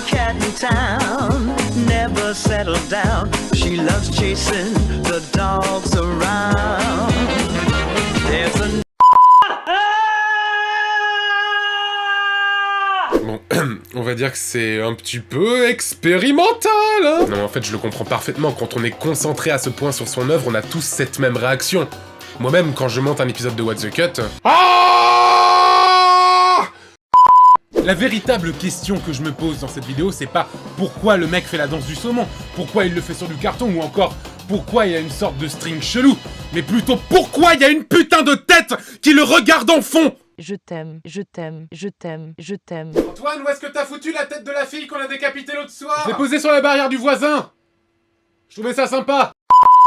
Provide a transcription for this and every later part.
cat in town, never settle down. She loves chasing the dogs around. There's a Bon, on va dire que c'est un petit peu expérimental, hein. Non, en fait, je le comprends parfaitement. Quand on est concentré à ce point sur son œuvre, on a tous cette même réaction. Moi-même, quand je monte un épisode de What the Cut... Ah! La véritable question que je me pose dans cette vidéo, c'est pas pourquoi le mec fait la danse du saumon, pourquoi il le fait sur du carton, ou encore pourquoi il y a une sorte de string chelou, mais plutôt pourquoi il y a une putain de tête qui le regarde en fond. Je t'aime, je t'aime, je t'aime, je t'aime. Antoine, où est-ce que t'as foutu la tête de la fille qu'on a décapitée l'autre soir? Je l'ai posée sur la barrière du voisin. Je trouvais ça sympa.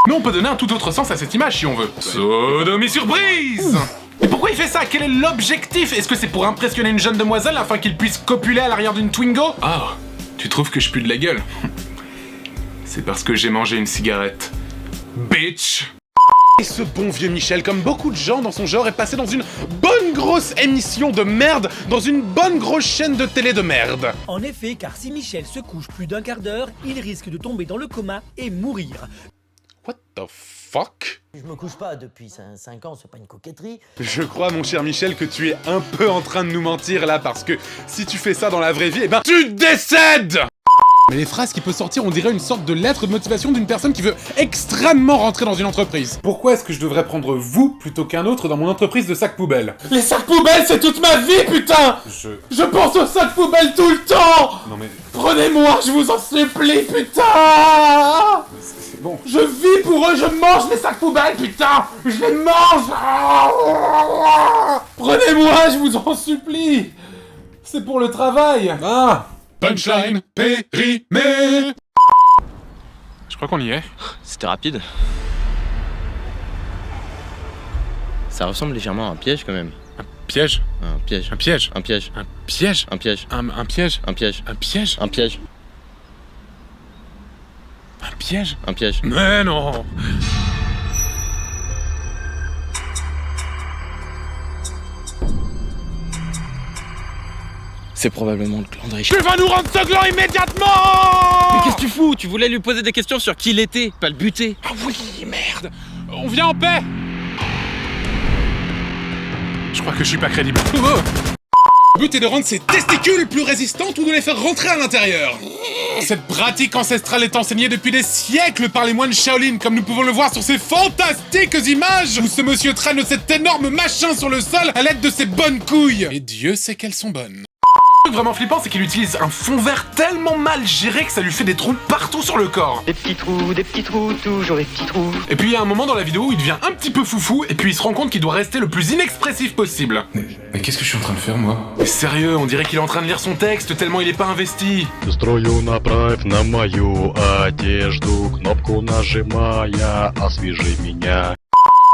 Mais on peut donner un tout autre sens à cette image si on veut. Sodomie surprise! Et pourquoi il fait ça? Quel est l'objectif? Est-ce que c'est pour impressionner une jeune demoiselle afin qu'il puisse copuler à l'arrière d'une Twingo? Ah, tu trouves que je pue de la gueule? C'est parce que j'ai mangé une cigarette. Bitch! Et ce bon vieux Michel, comme beaucoup de gens dans son genre, est passé dans une bonne grosse émission de merde, dans une bonne grosse chaîne de télé de merde. En effet, car si Michel se couche plus d'un quart d'heure, il risque de tomber dans le coma et mourir. What the fuck? Je me couche pas depuis 5 ans, c'est pas une coquetterie. Je crois, mon cher Michel, que tu es un peu en train de nous mentir là, parce que si tu fais ça dans la vraie vie, eh ben, tu décèdes! Mais les phrases qui peuvent sortir, on dirait une sorte de lettre de motivation d'une personne qui veut extrêmement rentrer dans une entreprise. Pourquoi est-ce que je devrais prendre vous plutôt qu'un autre dans mon entreprise de sacs poubelles? Les sacs poubelles, c'est toute ma vie, putain! Je pense aux sacs poubelles tout le temps! Non mais... Prenez-moi, je vous en supplie, putain! C'est bon. Je vis pour eux, je mange les sacs poubelles, putain! Je les mange! Prenez-moi, je vous en supplie! C'est pour le travail! Ah! Punchline périmé. Je crois qu'on y est. C'était rapide. Ça ressemble légèrement à un piège quand même. Un piège? Un piège. Un piège? Un piège. Un piège? Un piège. Un piège? Un piège. Un piège? Un piège. Un piège? Un piège. Mais non! C'est probablement le clan de Rich. Tu vas nous rendre ce gland immédiatement! Mais qu'est-ce que tu fous? Tu voulais lui poser des questions sur qui il était, pas le buter. Ah oui, merde! On vient en paix! Je crois que je suis pas crédible. Oh. Le but est de rendre ses testicules plus résistantes ou de les faire rentrer à l'intérieur. Cette pratique ancestrale est enseignée depuis des siècles par les moines Shaolin, comme nous pouvons le voir sur ces fantastiques images où ce monsieur traîne cet énorme machin sur le sol à l'aide de ses bonnes couilles. Et Dieu sait qu'elles sont bonnes. Le truc vraiment flippant, c'est qu'il utilise un fond vert tellement mal géré que ça lui fait des trous partout sur le corps. des petits trous, toujours des petits trous. Et puis il y a un moment dans la vidéo où il devient un petit peu foufou et puis il se rend compte qu'il doit rester le plus inexpressif possible. Mais qu'est-ce que je suis en train de faire, moi? Mais sérieux, on dirait qu'il est en train de lire son texte tellement il est pas investi. Строю направь на мою одежду, кнопку нажимая, освежи меня.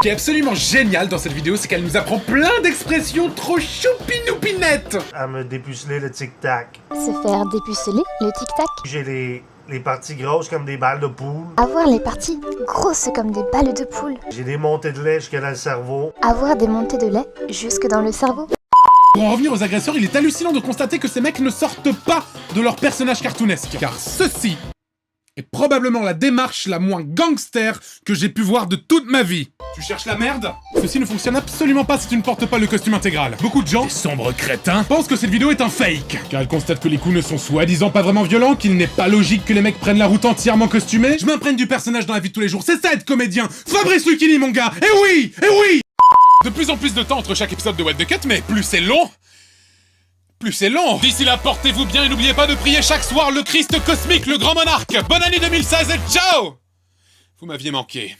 Ce qui est absolument génial dans cette vidéo, c'est qu'elle nous apprend plein d'expressions trop choupinoupinettes. À me dépuceler le tic-tac. Se faire dépuceler le tic-tac. J'ai les parties grosses comme des balles de poule. Avoir les parties grosses comme des balles de poule. J'ai des montées de lait jusqu'à dans le cerveau. Avoir des montées de lait jusque dans le cerveau. Pour en revenir aux agresseurs, il est hallucinant de constater que ces mecs ne sortent pas de leur personnage cartoonesque. Car ceci est probablement la démarche la moins gangster que j'ai pu voir de toute ma vie. Tu cherches la merde? Ceci ne fonctionne absolument pas si tu ne portes pas le costume intégral. Beaucoup de gens, des sombres crétins, pensent que cette vidéo est un fake. Car elle constate que les coups ne sont soi-disant pas vraiment violents, qu'il n'est pas logique que les mecs prennent la route entièrement costumés. Je m'imprègne du personnage dans la vie de tous les jours, c'est ça être comédien. Fabrice Lucchini, mon gars. Eh oui! Eh oui! De plus en plus de temps entre chaque épisode de What the Cut, mais plus c'est long, plus c'est long. D'ici là, portez-vous bien et n'oubliez pas de prier chaque soir le Christ cosmique, le grand monarque. Bonne année 2016 et ciao! Vous m'aviez manqué.